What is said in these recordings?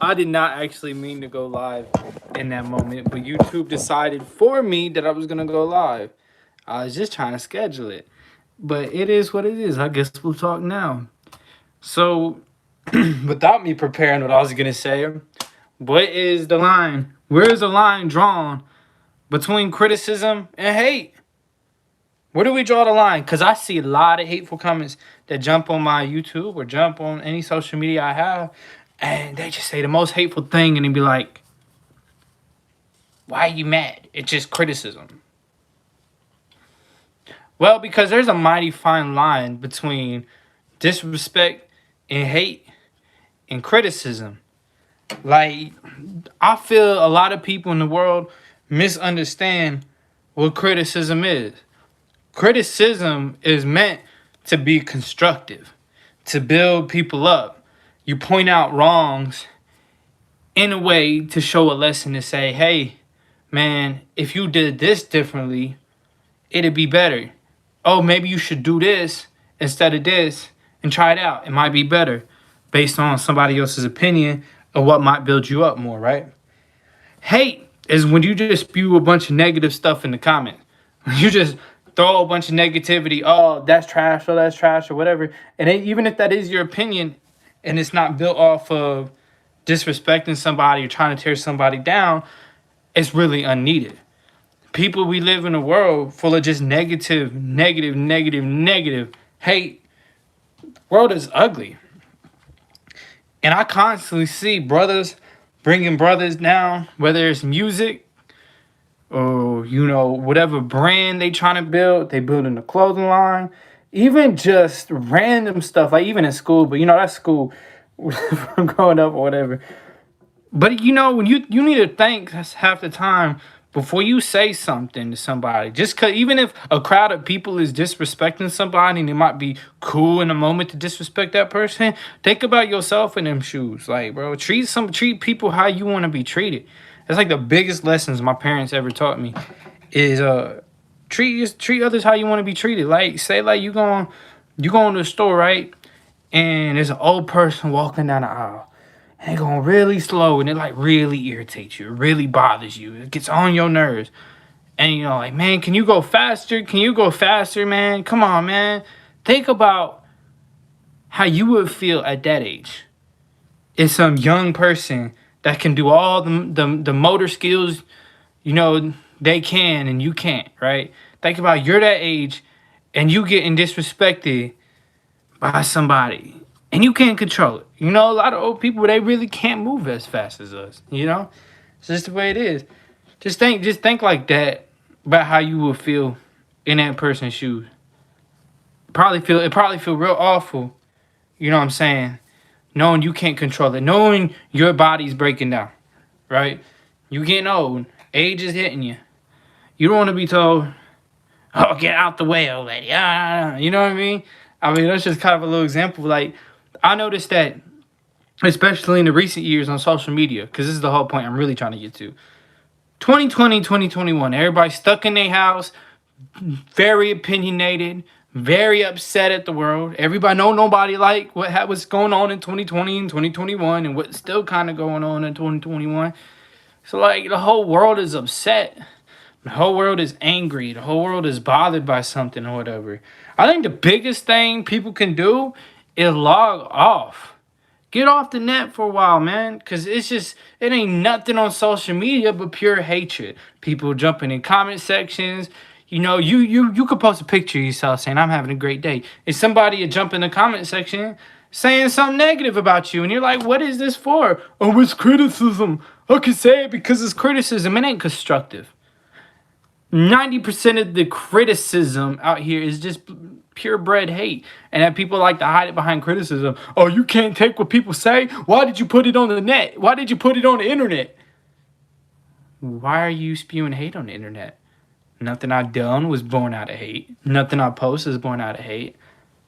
I did not actually mean to go live in that moment, but YouTube decided for me that I was gonna go live. I was just trying to schedule it, but it is what it is. I guess we'll talk now. So, without me preparing what I was gonna say, what is the line? Where is the line drawn between criticism and hate? Where do we draw the line? Because I see a lot of hateful comments that jump on my YouTube or jump on any social media I have, and they just say the most hateful thing, and they be like, why are you mad? It's just criticism. Well, because there's a mighty fine line between disrespect and hate and criticism. Like, I feel a lot of people in the world misunderstand what criticism is. Criticism is meant to be constructive, to build people up. You point out wrongs in a way to show a lesson to say, hey, man, if you did this differently, it'd be better. Oh, maybe you should do this instead of this and try it out. It might be better based on somebody else's opinion of what might build you up more, right? Hate is when you just spew a bunch of negative stuff in the comments. You just throw a bunch of negativity. Oh, that's trash, or that's trash, or whatever. And even if that is your opinion and it's not built off of disrespecting somebody or trying to tear somebody down, it's really unneeded. People, we live in a world full of just negative, negative, negative, negative hate. The world is ugly. And I constantly see brothers bringing brothers down, whether it's music or, whatever brand they trying to build. They building a clothing line. Even just random stuff, like even in school, but that's school from growing up or whatever. But when you need to think, that's half the time before you say something to somebody. Just cause even if a crowd of people is disrespecting somebody and it might be cool in a moment to disrespect that person, think about yourself in them shoes. Like, bro, treat people how you want to be treated. That's like the biggest lessons my parents ever taught me is treat others how you want to be treated. Like, say like you going to the store, right? And there's an old person walking down the aisle. And they're going really slow, and it like really irritates you. It really bothers you. It gets on your nerves. And like, man, can you go faster? Can you go faster, man? Come on, man. Think about how you would feel at that age. If some young person that can do all the motor skills, they can and you can't, right? Think about you're that age and you getting disrespected by somebody. And you can't control it. A lot of old people, they really can't move as fast as us. It's just the way it is. Just think like that about how you would feel in that person's shoes. It probably feel real awful. You know what I'm saying? Knowing you can't control it. Knowing your body's breaking down. Right? You getting old. Age is hitting you. You don't want to be told, oh, get out the way, old lady. You know what I mean? That's just kind of a little example. Like, I noticed that, especially in the recent years on social media, because this is the whole point I'm really trying to get to. 2020, 2021, everybody stuck in their house, very opinionated, very upset at the world. Everybody nobody like what was going on in 2020 and 2021 and what's still kind of going on in 2021. So, like, the whole world is upset. The whole world is angry. The whole world is bothered by something or whatever. I think the biggest thing people can do is log off. Get off the net for a while, man. Because it ain't nothing on social media but pure hatred. People jumping in comment sections. You could post a picture of yourself saying, I'm having a great day. And somebody would jump in the comment section saying something negative about you. And you're like, what is this for? Oh, it's criticism. I can say it because it's criticism. It ain't constructive. 90% of the criticism out here is just purebred hate, and that people like to hide it behind criticism. Oh, you can't take what people say? Why did you put it on the net? Why did you put it on the internet? Why are you spewing hate on the internet? Nothing I've done was born out of hate. Nothing I post is born out of hate.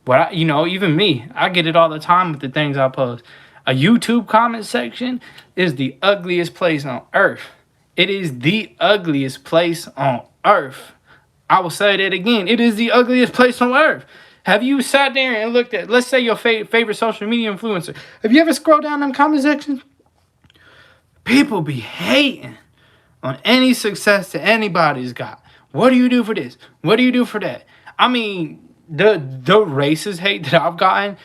But even me, I get it all the time with the things I post. A YouTube comment section is the ugliest place on earth. It is the ugliest place on earth. I will say that again. It is the ugliest place on earth. Have you sat there and looked at, let's say, your favorite social media influencer? Have you ever scrolled down them comment sections? People be hating on any success that anybody's got. What do you do for this? What do you do for that? I mean, the racist hate that I've gotten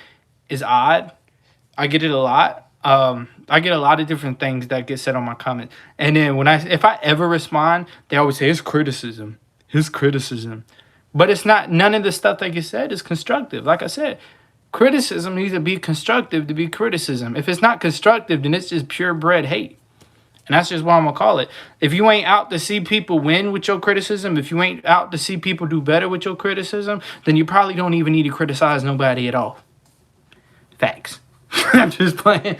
is odd. I get it a lot. I get a lot of different things that get said on my comments. And then if I ever respond, they always say it's criticism. It's criticism. But it's not, none of the stuff that gets said is constructive. Like I said, criticism needs to be constructive to be criticism. If it's not constructive, then it's just purebred hate. And that's just what I'm gonna call it. If you ain't out to see people win with your criticism, if you ain't out to see people do better with your criticism, then you probably don't even need to criticize nobody at all. Facts. I'm just playing.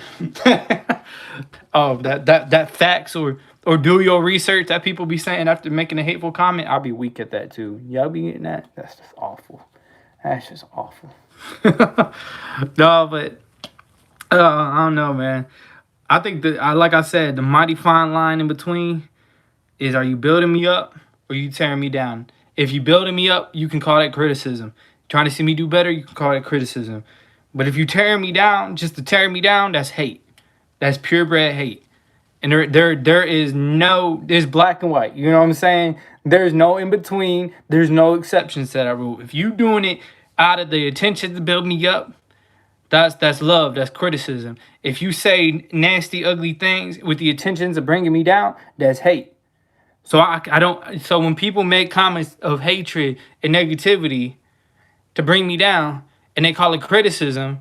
Oh, that facts or do your research that people be saying after making a hateful comment. I'll be weak at that too. Y'all be getting that? That's just awful. That's just awful. No, but I don't know, man. I think that, like I said, the mighty fine line in between is, are you building me up or you tearing me down? If you building me up, you can call that criticism. Trying to see me do better, you can call that criticism. But if you tearing me down just to tear me down, that's hate. That's purebred hate. And there is no, there's black and white. You know what I'm saying? There's no in between. There's no exceptions to that rule. If you doing it out of the intention to build me up, that's love. That's criticism. If you say nasty, ugly things with the intentions of bringing me down, that's hate. So I don't. So when people make comments of hatred and negativity to bring me down, and they call it criticism,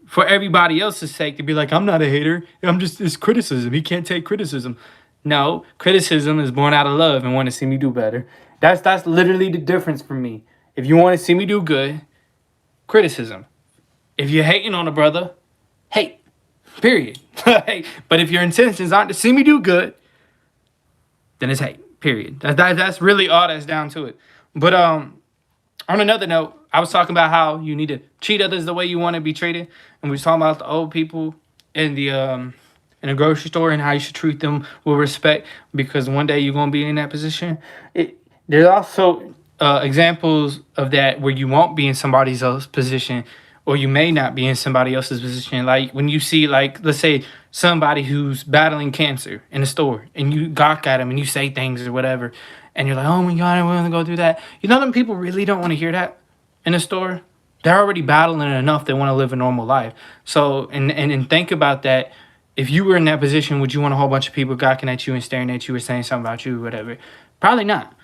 for everybody else's sake, to be like, I'm not a hater. It's criticism. He can't take criticism. No, criticism is born out of love and want to see me do better. That's literally the difference for me. If you want to see me do good, criticism. If you're hating on a brother, hate. Period. But if your intentions aren't to see me do good, then it's hate. Period. That's really all that's down to it. But on another note, I was talking about how you need to treat others the way you want to be treated, and we was talking about the old people in the grocery store and how you should treat them with respect, because one day you're gonna be in that position. There's also examples of that where you won't be in somebody else's position, or you may not be in somebody else's position. Like when you see, like, let's say somebody who's battling cancer in the store, and you gawk at them and you say things or whatever, and you're like, oh my God, I want to go through that. You know, them people really don't want to hear that in the store. They're already battling enough. They want to live a normal life. So, and think about that. If you were in that position, would you want a whole bunch of people gawking at you and staring at you or saying something about you or whatever? Probably not.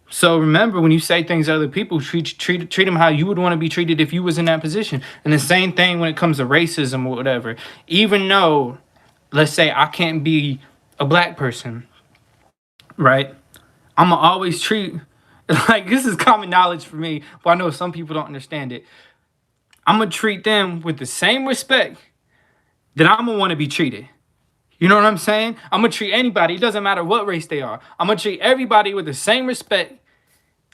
So remember, when you say things to other people, treat them how you would want to be treated if you was in that position. And the same thing when it comes to racism or whatever. Even though, let's say I can't be a black person, right? I'm going to always treat, like, this is common knowledge for me, but I know some people don't understand it. I'm going to treat them with the same respect that I'm going to want to be treated. You know what I'm saying? I'm going to treat anybody, it doesn't matter what race they are. I'm going to treat everybody with the same respect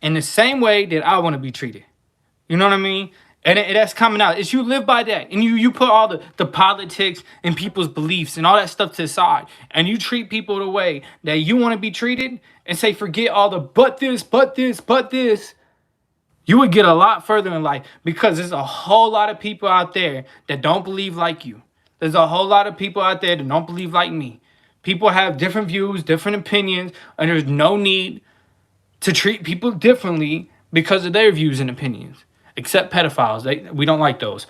in the same way that I want to be treated. You know what I mean? And that's coming out. It's you live by that. And you put all the politics and people's beliefs and all that stuff to the side. And you treat people the way that you want to be treated and say, forget all the but this, but this, but this. You would get a lot further in life, because there's a whole lot of people out there that don't believe like you. There's a whole lot of people out there that don't believe like me. People have different views, different opinions, and there's no need to treat people differently because of their views and opinions. Except pedophiles. We don't like those.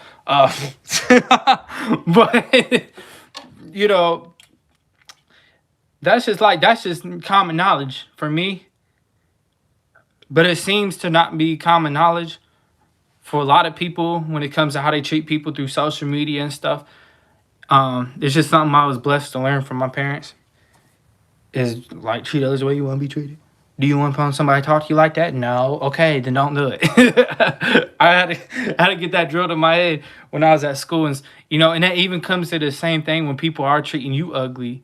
But, you know, that's just common knowledge for me. But it seems to not be common knowledge for a lot of people when it comes to how they treat people through social media and stuff. It's just something I was blessed to learn from my parents. Is like, treat others the way you want to be treated. Do you want somebody to talk to you like that? No. Okay, then don't do it. I had to get that drilled in my head when I was at school. And, you know, and that even comes to the same thing when people are treating you ugly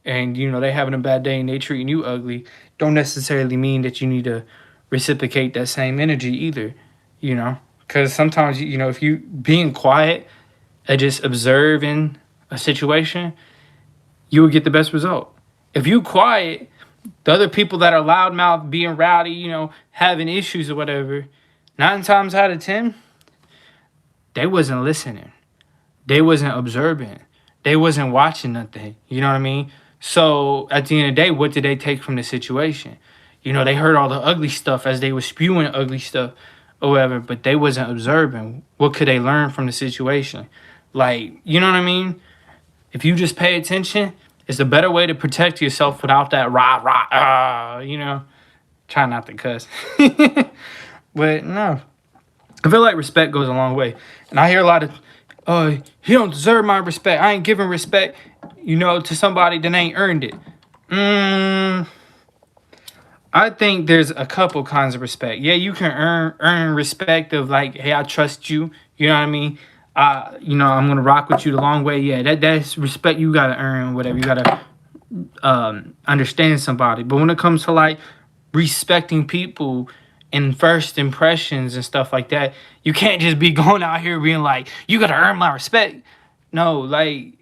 and, you know, they having a bad day and they treating you ugly. Don't necessarily mean that you need to reciprocate that same energy either, you know. Because sometimes, you know, if you being quiet and just observing a situation, you will get the best result. If you quiet, the other people that are loudmouth, being rowdy, you know, having issues or whatever, 9 times out of 10, they wasn't listening. They wasn't observing. They wasn't watching nothing. You know what I mean? So at the end of the day, what did they take from the situation? You know, they heard all the ugly stuff as they were spewing ugly stuff or whatever, but they wasn't observing. What could they learn from the situation? Like, you know what I mean? If you just pay attention, it's a better way to protect yourself without that rah rah. You know, try not to cuss, but no, I feel like respect goes a long way, and I hear a lot of, "Oh, he don't deserve my respect. I ain't giving respect, you know, to somebody that ain't earned it." I think there's a couple kinds of respect. Yeah, you can earn respect of like, hey, I trust you. You know what I mean? You know, I'm gonna rock with you the long way. Yeah, that's respect you gotta earn, whatever. You gotta understand somebody. But when it comes to like respecting people and first impressions and stuff like that, you can't just be going out here being like, you gotta earn my respect. No, like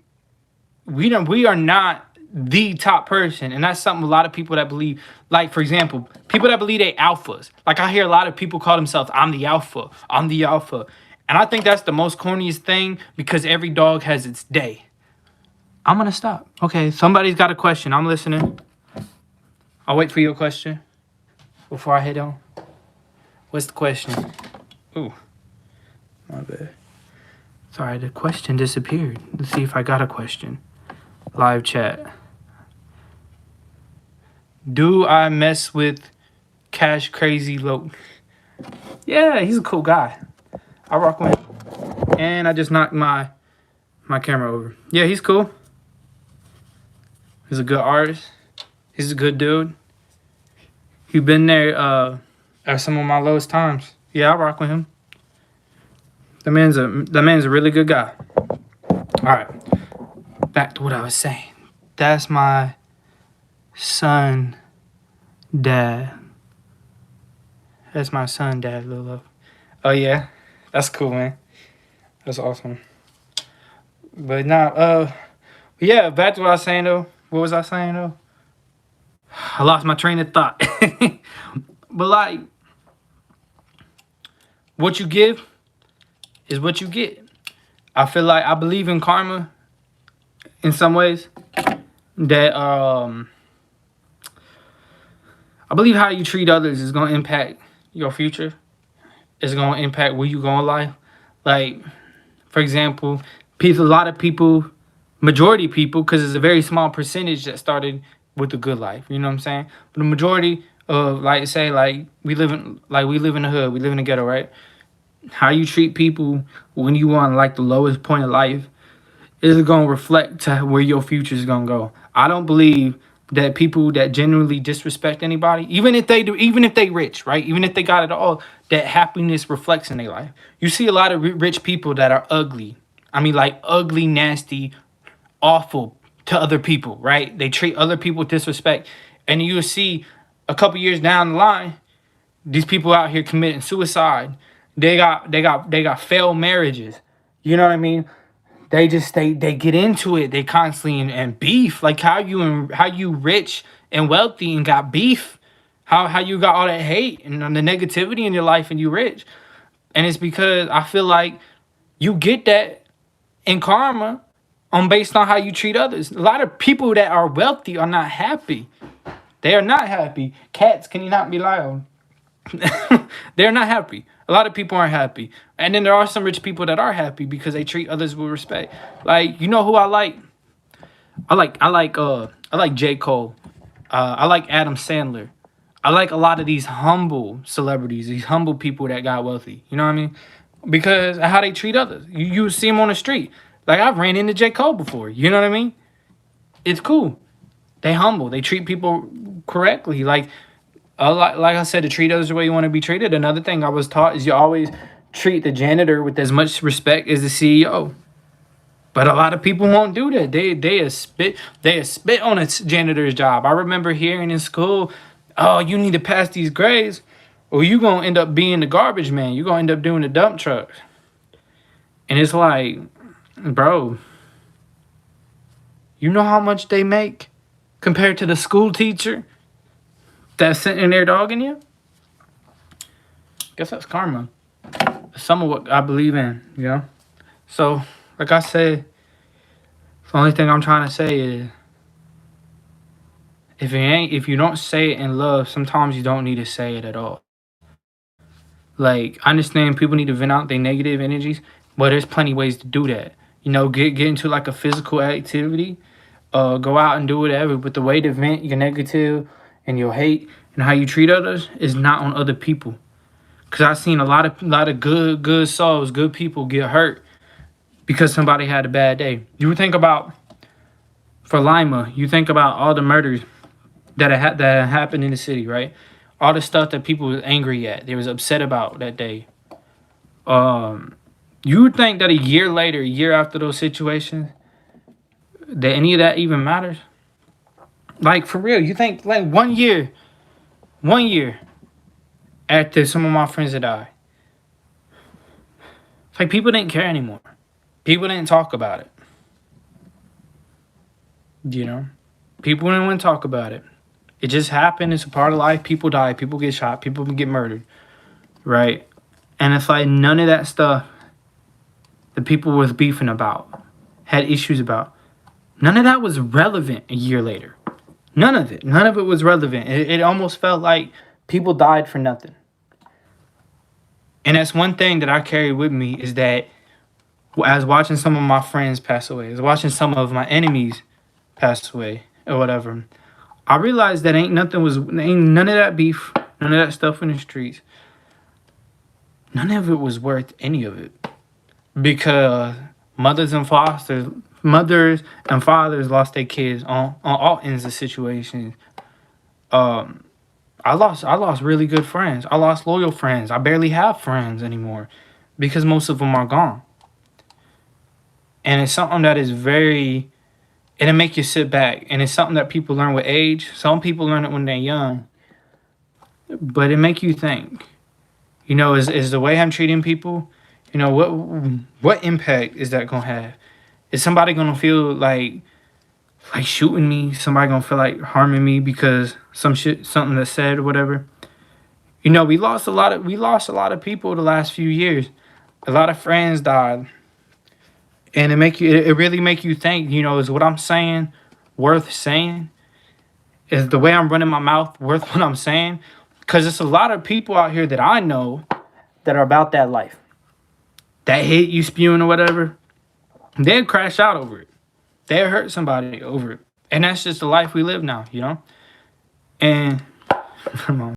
we are not the top person, and that's something a lot of people that believe, like for example, people that believe they alphas, like I hear a lot of people call themselves, I'm the alpha, I'm the alpha, and I think that's the most corniest thing, because every dog has its day. I'm gonna stop. Okay, somebody's got a question. I'm listening. I'll wait for your question before I head on. What's the question? Ooh, my bad. Sorry, the question disappeared. Let's see if I got a question. Live chat. Do I mess with Cash Crazy Loke? Yeah, he's a cool guy. I rock with him. And I just knocked my camera over. Yeah, he's cool. He's a good artist. He's a good dude. He's been there at some of my lowest times. Yeah, I rock with him. The man's a really good guy. Alright. Back to what I was saying. That's my son, dad. That's my son, dad, Lil Love. Oh yeah, that's cool, man. That's awesome. But now, yeah, back to what I was saying though. What was I saying though? I lost my train of thought. But like, what you give is what you get. I feel like I believe in karma in some ways. That I believe how you treat others is gonna impact your future. It's gonna impact where you go in life. Like, for example, a lot of people, majority of people, because it's a very small percentage that started with a good life. You know what I'm saying? But the majority of, like, say, like we live in the hood, we live in the ghetto, right? How you treat people when you on like the lowest point of life is gonna reflect to where your future is gonna go. I don't believe that people that genuinely disrespect anybody, even if they do, even if they rich, right? Even if they got it all, that happiness reflects in their life. You see a lot of rich people that are ugly. I mean, like ugly, nasty, awful to other people, right? They treat other people with disrespect. And you'll see a couple years down the line, these people out here committing suicide. They got failed marriages. You know what I mean? They just they get into it. They constantly and beef. Like how you rich and wealthy and got beef. How you got all that hate and the negativity in your life and you rich. And it's because I feel like you get that in karma based on how you treat others. A lot of people that are wealthy are not happy. They are not happy. Cats, can you not be loud? They're not happy. A lot of people aren't happy. And then there are some rich people that are happy because they treat others with respect. Like, you know who I like? I like J. Cole. I like Adam Sandler. I like a lot of these humble celebrities, these humble people that got wealthy. You know what I mean? Because of how they treat others. You see them on the street. Like, I've ran into J. Cole before. You know what I mean? It's cool. They humble. They treat people correctly. Like I said, to treat others the way you want to be treated. Another thing I was taught is you always treat the janitor with as much respect as the CEO. But a lot of people won't do that. They spit on a janitor's job. I remember hearing in school, oh, you need to pass these grades or you going to end up being the garbage man. You're going to end up doing the dump trucks. And it's like, bro, you know how much they make compared to the school teacher that's sitting there dogging you? Guess that's karma. Some of what I believe in, you know? So, like I said, The only thing I'm trying to say is, if you don't say it in love, sometimes you don't need to say it at all. Like, I understand people need to vent out their negative energies, but there's plenty ways to do that. You know, get into like a physical activity, go out and do whatever. But the way to vent your negative and your hate and how you treat others is not on other people. Cause I've seen a lot of good souls, good people get hurt because somebody had a bad day. You would think about for Lima, you think about all the murders that happened in the city, right? All the stuff that people was angry at, they was upset about that day. You would think that a year later, a year after those situations, that any of that even matters? Like, for real, you think like 1 year after some of my friends had died, it's like people didn't care anymore. People didn't talk about it. You know, people didn't want to talk about it. It just happened. It's a part of life. People die. People get shot. People get murdered. Right? And it's like none of that stuff that people was beefing about, had issues about, none of that was relevant a year later. None of it. None of it was relevant. It almost felt like people died for nothing. And that's one thing that I carry with me is that as watching some of my friends pass away, as watching some of my enemies pass away or whatever, I realized that ain't none of that beef, none of that stuff in the streets. None of it was worth any of it. Because mothers and fathers lost their kids on all ends of situations. I lost really good friends. I lost loyal friends. I barely have friends anymore because most of them are gone. And it's something that is very, it'll make you sit back. And it's something that people learn with age. Some people learn it when they're young. But it make you think. You know, is the way I'm treating people, you know, what impact is that gonna have? Is somebody gonna feel like shooting me? Somebody gonna feel like harming me because something that's said or whatever? You know, we lost a lot of people the last few years. A lot of friends died. And it really make you think, you know, is what I'm saying worth saying? Is the way I'm running my mouth worth what I'm saying? Because there's a lot of people out here that I know that are about that life. That hate you spewing or whatever, they'll crash out over it. They'll hurt somebody over it. And that's just the life we live now, you know? And